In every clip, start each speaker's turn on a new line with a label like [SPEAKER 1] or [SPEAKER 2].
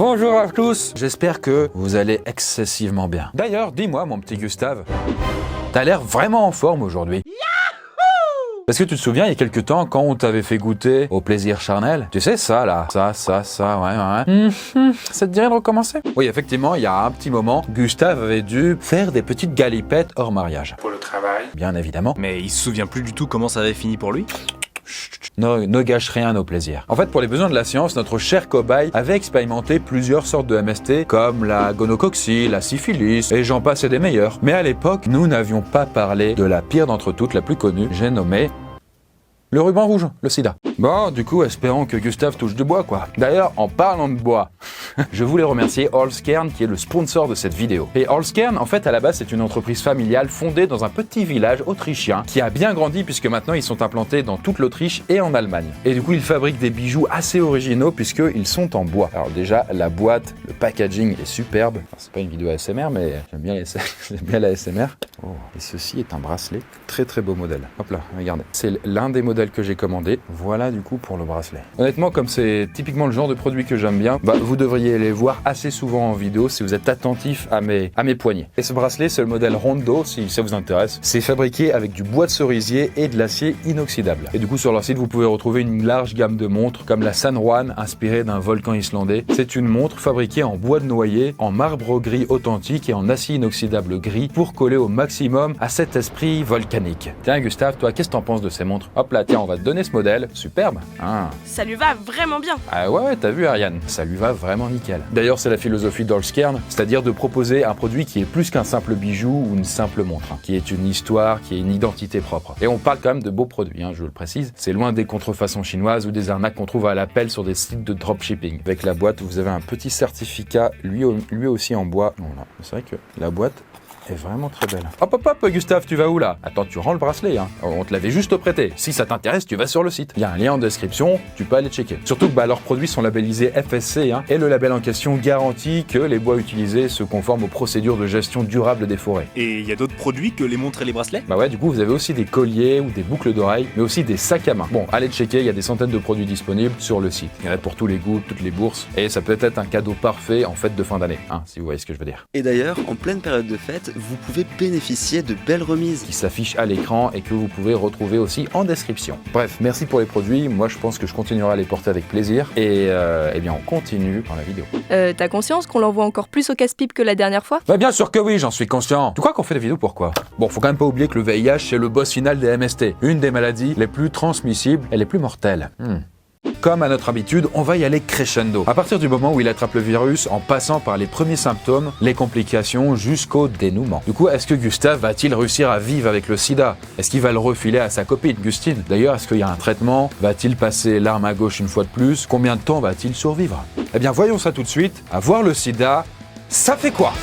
[SPEAKER 1] Bonjour à tous, j'espère que vous allez excessivement bien. D'ailleurs, dis-moi mon petit Gustave, t'as l'air vraiment en forme aujourd'hui. Parce que tu te souviens, il y a quelques temps, quand on t'avait fait goûter au plaisir charnel, tu sais ça là, ça, ouais. Ça te dirait de recommencer? Oui, effectivement, il y a un petit moment, Gustave avait dû faire des petites galipettes hors mariage.
[SPEAKER 2] Pour le travail.
[SPEAKER 1] Bien évidemment.
[SPEAKER 3] Mais il se souvient plus du tout comment ça avait fini pour lui.
[SPEAKER 1] Ne gâche rien nos plaisirs. En fait, pour les besoins de la science, notre cher cobaye avait expérimenté plusieurs sortes de MST, comme la gonocoxie, la syphilis, et j'en passe et des meilleurs. Mais à l'époque, nous n'avions pas parlé de la pire d'entre toutes, la plus connue, j'ai nommé le ruban rouge, le sida. Bon, du coup, espérons que Gustave touche du bois, quoi. D'ailleurs, en parlant de bois, je voulais remercier Holzkern qui est le sponsor de cette vidéo. Et Holzkern, en fait, à la base, c'est une entreprise familiale fondée dans un petit village autrichien qui a bien grandi puisque maintenant ils sont implantés dans toute l'Autriche et en Allemagne. Et du coup, ils fabriquent des bijoux assez originaux puisqu'ils sont en bois. Alors déjà, la boîte, le packaging est superbe. Enfin, c'est pas une vidéo ASMR, mais j'aime bien la ASMR. Oh, et ceci est un bracelet, très très beau modèle. Hop là, regardez. C'est l'un des modèles que j'ai commandé. Voilà du coup pour le bracelet. Honnêtement, comme c'est typiquement le genre de produit que j'aime bien, vous devriez les voir assez souvent en vidéo si vous êtes attentif à mes poignets. Et ce bracelet, c'est le modèle Rondo, si ça vous intéresse. C'est fabriqué avec du bois de cerisier et de l'acier inoxydable. Et du coup, sur leur site, vous pouvez retrouver une large gamme de montres, comme la San Juan, inspirée d'un volcan islandais. C'est une montre fabriquée en bois de noyer, en marbre gris authentique et en acier inoxydable gris pour coller au maximum à cet esprit volcanique. Tiens, Gustave, toi, qu'est-ce que t'en penses de ces montres? Hop là, tiens, on va te donner ce modèle. Superbe. Hein.
[SPEAKER 4] Ça lui va vraiment bien.
[SPEAKER 1] Ah ouais, t'as vu, Ariane? Ça lui va vraiment nickel. D'ailleurs, c'est la philosophie d'Holzkern, c'est-à-dire de proposer un produit qui est plus qu'un simple bijou ou une simple montre, qui est une histoire, qui est une identité propre. Et on parle quand même de beaux produits, je le précise. C'est loin des contrefaçons chinoises ou des arnaques qu'on trouve à l'appel sur des sites de dropshipping. Avec la boîte, vous avez un petit certificat, lui aussi en bois. Voilà. C'est vrai que la boîte est vraiment très belle. Hop, Gustave, tu vas où là? Attends, tu rends le bracelet, On te l'avait juste prêté. Si ça t'intéresse, tu vas sur le site. Il y a un lien en description, tu peux aller checker. Surtout que leurs produits sont labellisés FSC, et le label en question garantit que les bois utilisés se conforment aux procédures de gestion durable des forêts.
[SPEAKER 3] Et il y a d'autres produits que les montres et les bracelets?
[SPEAKER 1] Bah ouais, du coup, vous avez aussi des colliers ou des boucles d'oreilles, mais aussi des sacs à main. Bon, allez checker, il y a des centaines de produits disponibles sur le site. Il y en a pour tous les goûts, toutes les bourses, et ça peut être un cadeau parfait en fête de fin d'année, si vous voyez ce que je veux dire.
[SPEAKER 5] Et d'ailleurs, en pleine période de fête, vous pouvez bénéficier de belles remises
[SPEAKER 1] qui s'affichent à l'écran et que vous pouvez retrouver aussi en description. Bref, merci pour les produits, moi je pense que je continuerai à les porter avec plaisir et bien on continue dans la vidéo.
[SPEAKER 4] T'as conscience qu'on l'envoie encore plus au casse-pipe que la dernière fois?
[SPEAKER 1] Bah bien sûr que oui, j'en suis conscient. Tu crois qu'on fait des vidéos pourquoi? Bon, faut quand même pas oublier que le VIH c'est le boss final des MST, une des maladies les plus transmissibles et les plus mortelles. Comme à notre habitude, on va y aller crescendo. À partir du moment où il attrape le virus, en passant par les premiers symptômes, les complications jusqu'au dénouement. Du coup, est-ce que Gustave va-t-il réussir à vivre avec le sida? Est-ce qu'il va le refiler à sa copine, Gustine? D'ailleurs, est-ce qu'il y a un traitement? Va-t-il passer l'arme à gauche une fois de plus? Combien de temps va-t-il survivre? Eh bien, voyons ça tout de suite. Avoir le sida, ça fait quoi?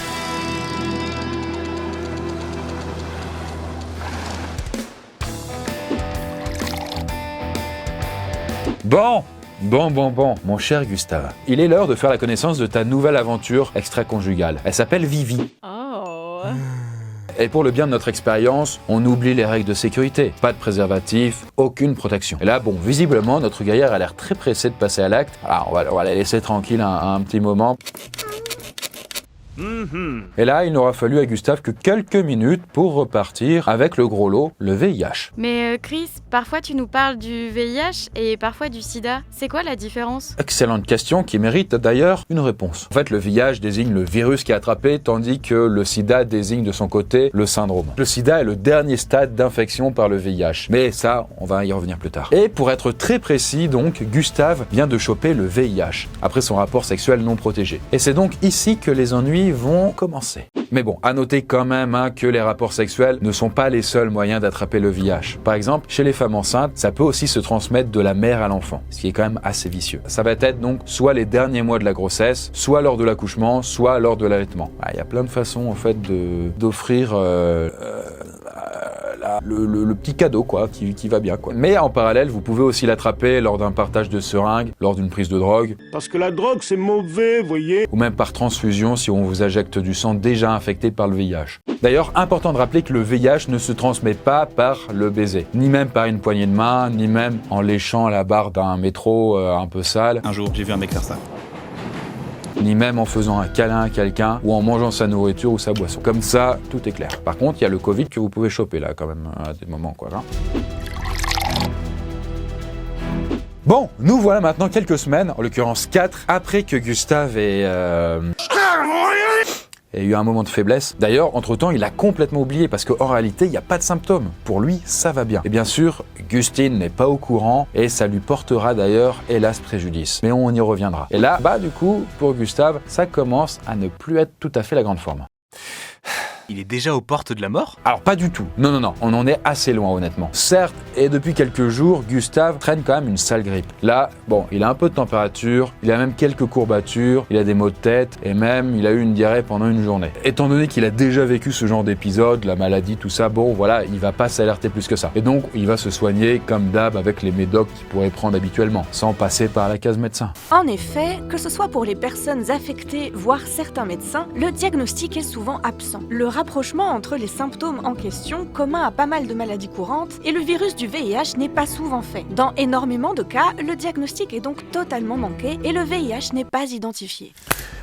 [SPEAKER 1] Bon, mon cher Gustave, il est l'heure de faire la connaissance de ta nouvelle aventure extra-conjugale. Elle s'appelle Vivi.
[SPEAKER 4] Oh.
[SPEAKER 1] Et pour le bien de notre expérience, on oublie les règles de sécurité. Pas de préservatif, aucune protection. Et là, bon, visiblement, notre gaillard a l'air très pressé de passer à l'acte. Alors, on va la laisser tranquille un petit moment. Et là, il n'aura fallu à Gustave que quelques minutes pour repartir avec le gros lot, le VIH.
[SPEAKER 6] Mais Chris, parfois tu nous parles du VIH et parfois du sida. C'est quoi la différence?
[SPEAKER 1] Excellente question qui mérite d'ailleurs une réponse. En fait, le VIH désigne le virus qui est attrapé, tandis que le sida désigne de son côté le syndrome. Le sida est le dernier stade d'infection par le VIH. Mais ça, on va y revenir plus tard. Et pour être très précis, donc, Gustave vient de choper le VIH, après son rapport sexuel non protégé. Et c'est donc ici que les ennuis vont commencer. Mais bon, à noter quand même que les rapports sexuels ne sont pas les seuls moyens d'attraper le VIH. Par exemple, chez les femmes enceintes, ça peut aussi se transmettre de la mère à l'enfant, ce qui est quand même assez vicieux. Ça va être donc soit les derniers mois de la grossesse, soit lors de l'accouchement, soit lors de l'allaitement. Il y a plein de façons en fait d'offrir le petit cadeau qui va bien quoi. Mais en parallèle, vous pouvez aussi l'attraper lors d'un partage de seringues, lors d'une prise de drogue.
[SPEAKER 2] Parce que la drogue c'est mauvais, voyez.
[SPEAKER 1] Ou même par transfusion si on vous injecte du sang déjà infecté par le VIH. D'ailleurs, important de rappeler que le VIH ne se transmet pas par le baiser, ni même par une poignée de main, ni même en léchant la barre d'un métro un peu sale.
[SPEAKER 3] Un jour, j'ai vu un mec faire ça.
[SPEAKER 1] ni même en faisant un câlin à quelqu'un ou en mangeant sa nourriture ou sa boisson. Comme ça, tout est clair. Par contre, il y a le Covid que vous pouvez choper là quand même à des moments quoi. Hein. Bon, nous voilà maintenant quelques semaines, en l'occurrence 4, après que Gustave ait eu un moment de faiblesse. D'ailleurs, entre-temps, il a complètement oublié parce qu'en réalité, il n'y a pas de symptômes. Pour lui, ça va bien. Et bien sûr, Gustine n'est pas au courant et ça lui portera d'ailleurs, hélas, préjudice. Mais on y reviendra. Et là, du coup, pour Gustave, ça commence à ne plus être tout à fait la grande forme.
[SPEAKER 3] Il est déjà aux portes de la mort?
[SPEAKER 1] Alors pas du tout, non, on en est assez loin honnêtement. Certes, et depuis quelques jours, Gustave traîne quand même une sale grippe. Là, bon, il a un peu de température, il a même quelques courbatures, il a des maux de tête, et même il a eu une diarrhée pendant une journée. Étant donné qu'il a déjà vécu ce genre d'épisode, la maladie, tout ça, bon voilà, il va pas s'alerter plus que ça. Et donc, il va se soigner comme d'hab avec les médocs qu'il pourrait prendre habituellement, sans passer par la case médecin.
[SPEAKER 7] En effet, que ce soit pour les personnes affectées, voire certains médecins, le diagnostic est souvent absent. Le rapprochement entre les symptômes en question, communs à pas mal de maladies courantes, et le virus du VIH n'est pas souvent fait. Dans énormément de cas, le diagnostic est donc totalement manqué et le VIH n'est pas identifié.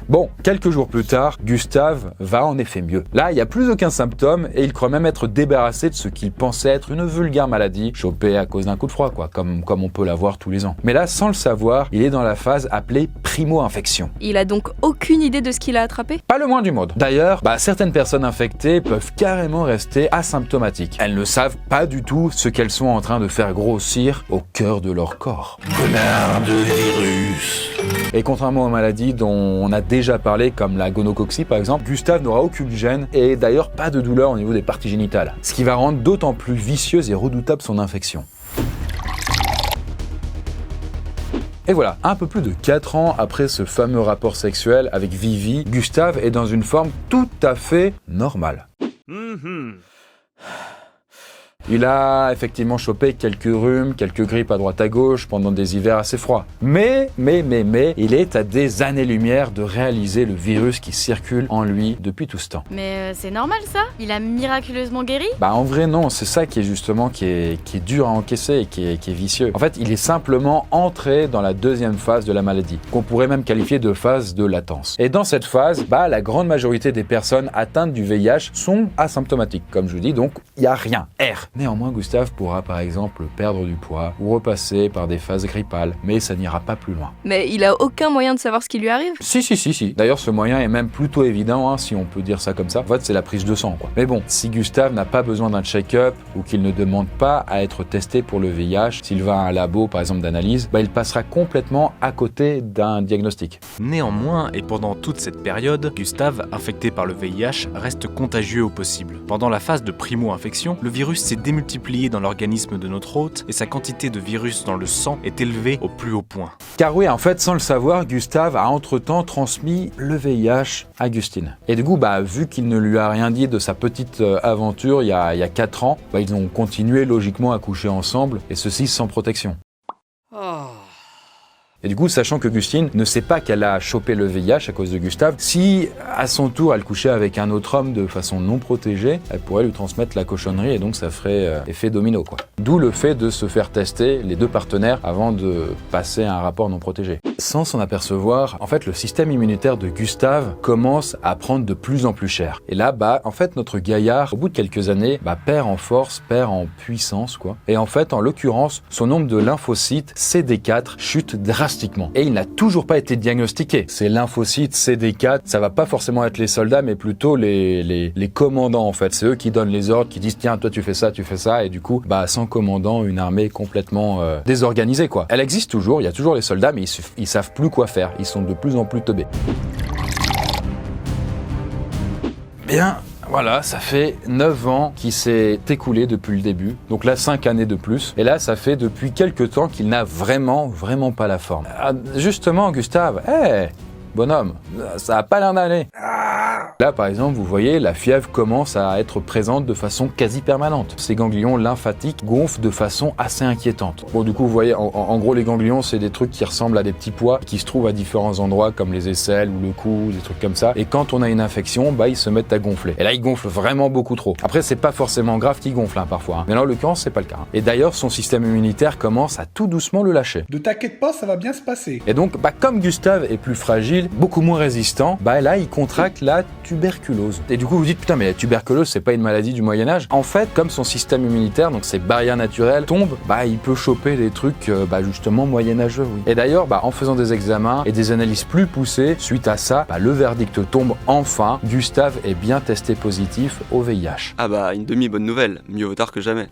[SPEAKER 1] Bon, quelques jours plus tard, Gustave va en effet mieux. Là, il n'y a plus aucun symptôme et il croit même être débarrassé de ce qu'il pensait être une vulgaire maladie, chopée à cause d'un coup de froid, quoi, comme on peut l'avoir tous les ans. Mais là, sans le savoir, il est dans la phase appelée primo-infection.
[SPEAKER 4] Il a donc aucune idée de ce qu'il a attrapé?
[SPEAKER 1] Pas le moins du monde. D'ailleurs, certaines personnes infectées peuvent carrément rester asymptomatiques. Elles ne savent pas du tout ce qu'elles sont en train de faire grossir au cœur de leur corps.
[SPEAKER 2] Connard de virus.
[SPEAKER 1] Et contrairement aux maladies dont on a déjà parlé, comme la gonococcie par exemple, Gustave n'aura aucune gêne et d'ailleurs pas de douleur au niveau des parties génitales. Ce qui va rendre d'autant plus vicieuse et redoutable son infection. Et voilà, un peu plus de 4 ans après ce fameux rapport sexuel avec Vivi, Gustave est dans une forme tout à fait normale. Il a effectivement chopé quelques rhumes, quelques grippes à droite à gauche pendant des hivers assez froids. Mais, il est à des années-lumière de réaliser le virus qui circule en lui depuis tout ce temps.
[SPEAKER 6] Mais c'est normal ça? Il a miraculeusement guéri?
[SPEAKER 1] En vrai non, c'est ça qui est justement qui est dur à encaisser et qui est vicieux. En fait, il est simplement entré dans la deuxième phase de la maladie, qu'on pourrait même qualifier de phase de latence. Et dans cette phase, la grande majorité des personnes atteintes du VIH sont asymptomatiques, comme je vous dis, donc il n'y a rien. R. Néanmoins, Gustave pourra par exemple perdre du poids ou repasser par des phases grippales, mais ça n'ira pas plus loin.
[SPEAKER 4] Mais il a aucun moyen de savoir ce qui lui arrive?
[SPEAKER 1] Si. D'ailleurs, ce moyen est même plutôt évident, si on peut dire ça comme ça. En fait, c'est la prise de sang, quoi. Mais bon, si Gustave n'a pas besoin d'un check-up ou qu'il ne demande pas à être testé pour le VIH, s'il va à un labo, par exemple, d'analyse, il passera complètement à côté d'un diagnostic.
[SPEAKER 3] Néanmoins, et pendant toute cette période, Gustave, infecté par le VIH, reste contagieux au possible. Pendant la phase de primo-infection, le virus s'est démultiplié dans l'organisme de notre hôte et sa quantité de virus dans le sang est élevée au plus haut point.
[SPEAKER 1] Car oui, en fait, sans le savoir, Gustave a entre-temps transmis le VIH à Gustine. Et du coup, vu qu'il ne lui a rien dit de sa petite aventure il y a 4 ans, ils ont continué logiquement à coucher ensemble, et ceci sans protection. Et du coup, sachant que Gustine ne sait pas qu'elle a chopé le VIH à cause de Gustave, si à son tour elle couchait avec un autre homme de façon non protégée, elle pourrait lui transmettre la cochonnerie et donc ça ferait effet domino, quoi. D'où le fait de se faire tester les deux partenaires avant de passer à un rapport non protégé. Sans s'en apercevoir, en fait, le système immunitaire de Gustave commence à prendre de plus en plus cher. Et là, en fait, notre gaillard, au bout de quelques années, perd en force, perd en puissance, quoi. Et en fait, en l'occurrence, son nombre de lymphocytes CD4 chute drastiquement. Et il n'a toujours pas été diagnostiqué. Ces lymphocytes CD4, ça va pas forcément être les soldats, mais plutôt les commandants, en fait. C'est eux qui donnent les ordres, qui disent tiens, toi tu fais ça, et du coup, sans commandant, une armée complètement désorganisée, quoi. Elle existe toujours, il y a toujours les soldats, mais ils savent plus quoi faire. Ils sont de plus en plus teubés. Bien. Voilà, ça fait 9 ans qu'il s'est écoulé depuis le début, donc là 5 années de plus, et là ça fait depuis quelques temps qu'il n'a vraiment pas la forme. Justement Gustave, bonhomme, ça a pas l'air d'aller. Là, par exemple, vous voyez, la fièvre commence à être présente de façon quasi permanente. Ces ganglions lymphatiques gonflent de façon assez inquiétante. Bon, du coup, vous voyez, en gros, les ganglions, c'est des trucs qui ressemblent à des petits pois qui se trouvent à différents endroits, comme les aisselles ou le cou, des trucs comme ça. Et quand on a une infection, bah, ils se mettent à gonfler. Et là, ils gonflent vraiment beaucoup trop. Après, c'est pas forcément grave qu'ils gonflent, hein, parfois. Mais là, en l'occurrence, c'est pas le cas. Et d'ailleurs, son système immunitaire commence à tout doucement le lâcher.
[SPEAKER 8] Ne t'inquiète pas, ça va bien se passer.
[SPEAKER 1] Et donc, bah, comme Gustave est plus fragile, beaucoup moins résistant, bah là, il contracte la tuberculose. Et du coup, vous vous dites, putain, mais la tuberculose, c'est pas une maladie du Moyen-Âge. En fait, comme son système immunitaire, donc ses barrières naturelles, tombent, bah, il peut choper des trucs, bah, justement, moyenâgeux, oui. Et d'ailleurs, bah, en faisant des examens et des analyses plus poussées, suite à ça, bah, le verdict tombe enfin. Gustave est bien testé positif au VIH.
[SPEAKER 5] Ah bah, une demi-bonne nouvelle. Mieux vaut tard que jamais.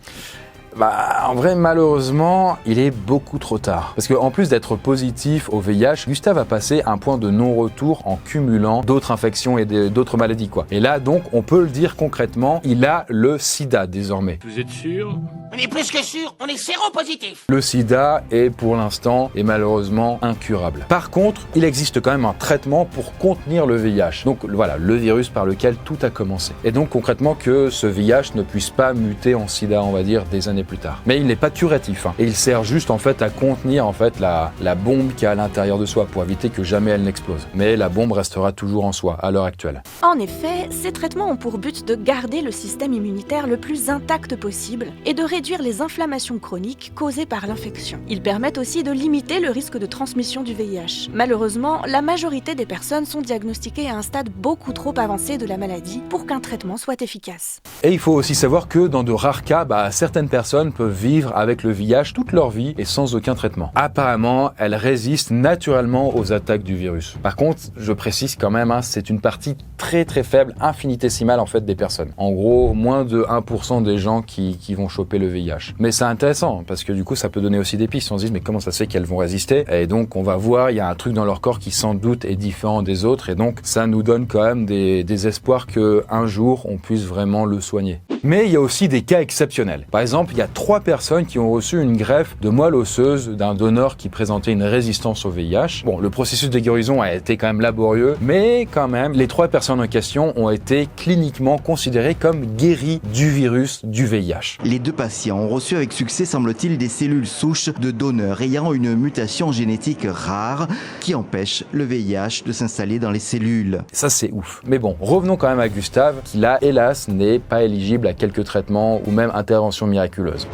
[SPEAKER 1] Bah, en vrai, malheureusement, il est beaucoup trop tard. Parce qu'en plus d'être positif au VIH, Gustave a passé un point de non-retour en cumulant d'autres infections et d'autres maladies, quoi. Et là, donc, on peut le dire concrètement, il a le sida désormais.
[SPEAKER 2] Vous êtes sûr?
[SPEAKER 9] On est plus que sûr, on est séropositif.
[SPEAKER 1] Le sida est pour l'instant et malheureusement incurable. Par contre, il existe quand même un traitement pour contenir le VIH. Donc voilà, le virus par lequel tout a commencé. Et donc concrètement que ce VIH ne puisse pas muter en sida, on va dire, des années plus tard. Mais il n'est pas curatif, hein. Et il sert juste en fait à contenir en fait la bombe qu'il y a à l'intérieur de soi pour éviter que jamais elle n'explose. Mais la bombe restera toujours en soi à l'heure actuelle.
[SPEAKER 7] En effet, ces traitements ont pour but de garder le système immunitaire le plus intact possible et de réduire les inflammations chroniques causées par l'infection. Ils permettent aussi de limiter le risque de transmission du VIH. Malheureusement, la majorité des personnes sont diagnostiquées à un stade beaucoup trop avancé de la maladie pour qu'un traitement soit efficace.
[SPEAKER 1] Et il faut aussi savoir que dans de rares cas, certaines personnes peuvent vivre avec le VIH toute leur vie et sans aucun traitement. Apparemment, elles résistent naturellement aux attaques du virus. Par contre, je précise quand même, c'est une partie très très faible, infinitésimale en fait des personnes. En gros, moins de 1% des gens qui vont choper le VIH. Mais c'est intéressant parce que du coup, ça peut donner aussi des pistes. On se dit, mais comment ça se fait qu'elles vont résister? Et donc, on va voir, il y a un truc dans leur corps qui sans doute est différent des autres. Et donc, ça nous donne quand même des espoirs qu'un jour, on puisse vraiment le soigner. Mais il y a aussi des cas exceptionnels. Par exemple, il y a 3 personnes qui ont reçu une greffe de moelle osseuse d'un donneur qui présentait une résistance au VIH. Bon, le processus de guérison a été quand même laborieux, mais quand même, les 3 personnes en question ont été cliniquement considérées comme guéries du virus du VIH.
[SPEAKER 10] Les 2 patients ont reçu avec succès, semble-t-il, des cellules souches de donneurs ayant une mutation génétique rare qui empêche le VIH de s'installer dans les cellules.
[SPEAKER 1] Ça, c'est ouf. Mais bon, revenons quand même à Gustave, qui là, hélas, n'est pas éligible à quelques traitements ou même interventions miraculeuses.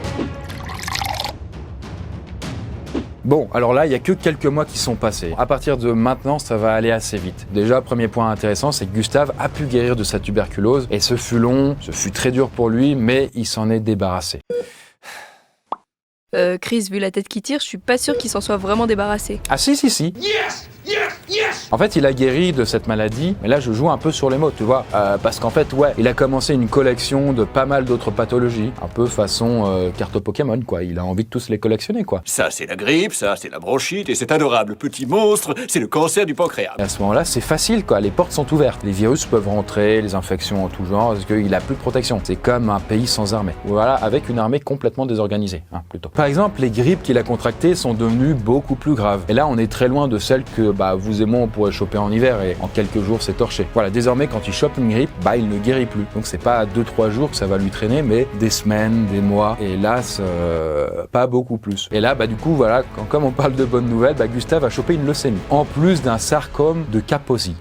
[SPEAKER 1] Bon, alors là, il n'y a que quelques mois qui sont passés. À partir de maintenant, ça va aller assez vite. Déjà, premier point intéressant, c'est que Gustave a pu guérir de sa tuberculose. Et ce fut long, ce fut très dur pour lui, mais il s'en est débarrassé.
[SPEAKER 4] Chris, vu la tête qui tire, je suis pas sûr qu'il s'en soit vraiment débarrassé.
[SPEAKER 1] Ah si.
[SPEAKER 9] Yes, yes, yes.
[SPEAKER 1] En fait, il a guéri de cette maladie, mais là, je joue un peu sur les mots, tu vois. Parce qu'en fait, ouais, il a commencé une collection de pas mal d'autres pathologies, un peu façon carte Pokémon, quoi. Il a envie de tous les collectionner, quoi.
[SPEAKER 2] Ça, c'est la grippe, ça, c'est la bronchite, et cet adorable petit monstre, c'est le cancer du pancréas.
[SPEAKER 1] Et à ce moment-là, c'est facile, quoi. Les portes sont ouvertes. Les virus peuvent rentrer, les infections en tout genre, parce qu'il a plus de protection. C'est comme un pays sans armée. Voilà, avec une armée complètement désorganisée, plutôt. Par exemple, les grippes qu'il a contractées sont devenues beaucoup plus graves. Et là, on est très loin de celles que vous et moi, on pourrait choper en hiver et en quelques jours, c'est torché. Voilà, désormais, quand il chope une grippe, il ne guérit plus. Donc, c'est pas 2-3 jours que ça va lui traîner, mais des semaines, des mois, et hélas, pas beaucoup plus. Et là, du coup, voilà, comme on parle de bonnes nouvelles, Gustave a chopé une leucémie, en plus d'un sarcome de Kaposi.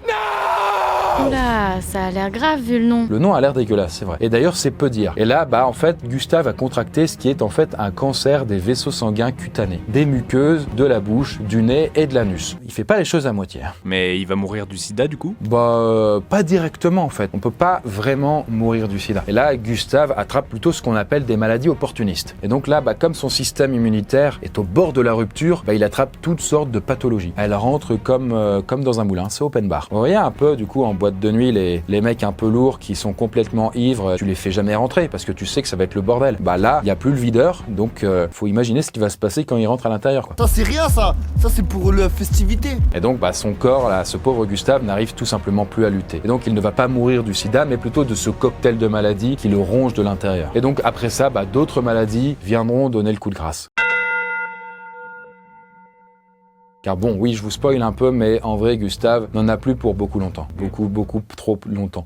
[SPEAKER 6] Oula, ça a l'air grave vu le nom.
[SPEAKER 1] Le nom a l'air dégueulasse, c'est vrai. Et d'ailleurs, c'est peu dire. Et là, en fait, Gustave a contracté ce qui est en fait un cancer des vaisseaux sanguins cutanés, des muqueuses, de la bouche, du nez et de l'anus. Il fait pas les choses à moitié.
[SPEAKER 3] Mais il va mourir du sida du coup?
[SPEAKER 1] Pas directement en fait. On peut pas vraiment mourir du sida. Et là, Gustave attrape plutôt ce qu'on appelle des maladies opportunistes. Et donc là, comme son système immunitaire est au bord de la rupture, il attrape toutes sortes de pathologies. Elle rentre comme dans un moulin, c'est open bar. Vous voyez un peu du coup en boîte de nuit les mecs un peu lourds qui sont complètement ivres, tu les fais jamais rentrer parce que tu sais que ça va être le bordel. Là, il y a plus le videur, donc faut imaginer ce qui va se passer quand il rentre à l'intérieur, quoi.
[SPEAKER 11] C'est rien ça c'est pour la festivité.
[SPEAKER 1] Et donc son corps, là, ce pauvre Gustave n'arrive tout simplement plus à lutter. Et donc il ne va pas mourir du sida, mais plutôt de ce cocktail de maladies qui le ronge de l'intérieur. Et donc après ça, d'autres maladies viendront donner le coup de grâce. Car bon, oui, je vous spoil un peu, mais en vrai, Gustave n'en a plus pour beaucoup longtemps. Beaucoup trop longtemps.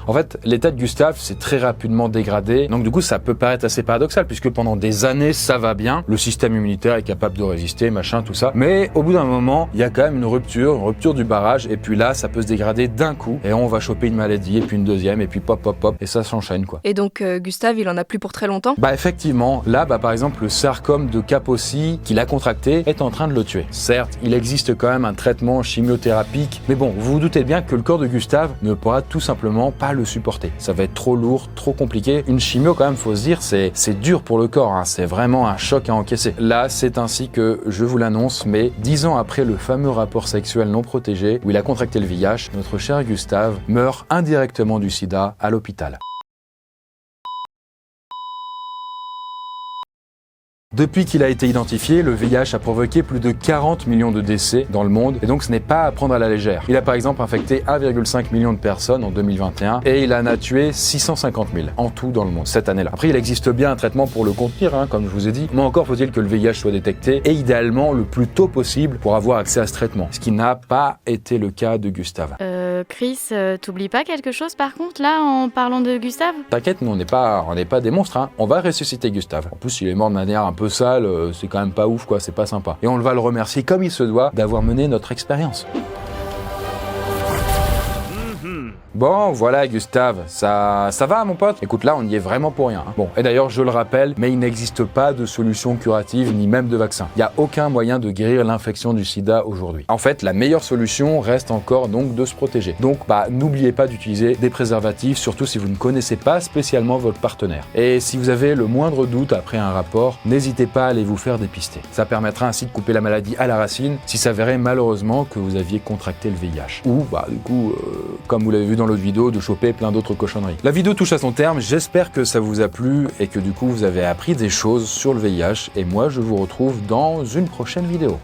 [SPEAKER 1] En fait, l'état de Gustave s'est très rapidement dégradé, donc du coup ça peut paraître assez paradoxal puisque pendant des années ça va bien, le système immunitaire est capable de résister, machin, tout ça, mais au bout d'un moment, il y a quand même une rupture du barrage, et puis là ça peut se dégrader d'un coup, et on va choper une maladie, et puis une deuxième, et puis pop, et ça s'enchaîne quoi.
[SPEAKER 4] Et donc Gustave, il en a plus pour très longtemps?
[SPEAKER 1] Bah effectivement, là par exemple le sarcome de Kaposi qu'il a contracté est en train de le tuer. Certes, il existe quand même un traitement chimiothérapique, mais bon, vous vous doutez bien que le corps de Gustave ne pourra tout simplement pas le supporter. Ça va être trop lourd, trop compliqué. Une chimio quand même, faut se dire, c'est dur pour le corps, hein. C'est vraiment un choc à encaisser. Là, c'est ainsi que je vous l'annonce, mais 10 ans après le fameux rapport sexuel non protégé où il a contracté le VIH, notre cher Gustave meurt indirectement du sida à l'hôpital. Depuis qu'il a été identifié, le VIH a provoqué plus de 40 millions de décès dans le monde, et donc ce n'est pas à prendre à la légère. Il a par exemple infecté 1,5 million de personnes en 2021, et il en a tué 650 000 en tout dans le monde cette année-là. Après, il existe bien un traitement pour le contenir, hein, comme je vous ai dit, mais encore faut-il que le VIH soit détecté, et idéalement le plus tôt possible pour avoir accès à ce traitement, ce qui n'a pas été le cas de Gustave.
[SPEAKER 6] Chris, t'oublies pas quelque chose par contre là en parlant de Gustave?
[SPEAKER 1] T'inquiète, nous on n'est pas des monstres, hein. On va ressusciter Gustave. En plus, il est mort de manière un peu sale, c'est quand même pas ouf quoi, c'est pas sympa. Et on va le remercier comme il se doit d'avoir mené notre expérience. Bon, voilà Gustave, ça va mon pote? Écoute, là on y est vraiment pour rien, hein. Bon, et d'ailleurs je le rappelle, mais il n'existe pas de solution curative ni même de vaccin. Il n'y a aucun moyen de guérir l'infection du sida aujourd'hui. En fait, la meilleure solution reste encore donc de se protéger. Donc n'oubliez pas d'utiliser des préservatifs, surtout si vous ne connaissez pas spécialement votre partenaire. Et si vous avez le moindre doute après un rapport, n'hésitez pas à aller vous faire dépister. Ça permettra ainsi de couper la maladie à la racine s'il s'avérait malheureusement que vous aviez contracté le VIH. Ou du coup, comme vous l'avez vu dans l'autre vidéo, de choper plein d'autres cochonneries. La vidéo touche à son terme, j'espère que ça vous a plu et que du coup vous avez appris des choses sur le VIH, et moi je vous retrouve dans une prochaine vidéo.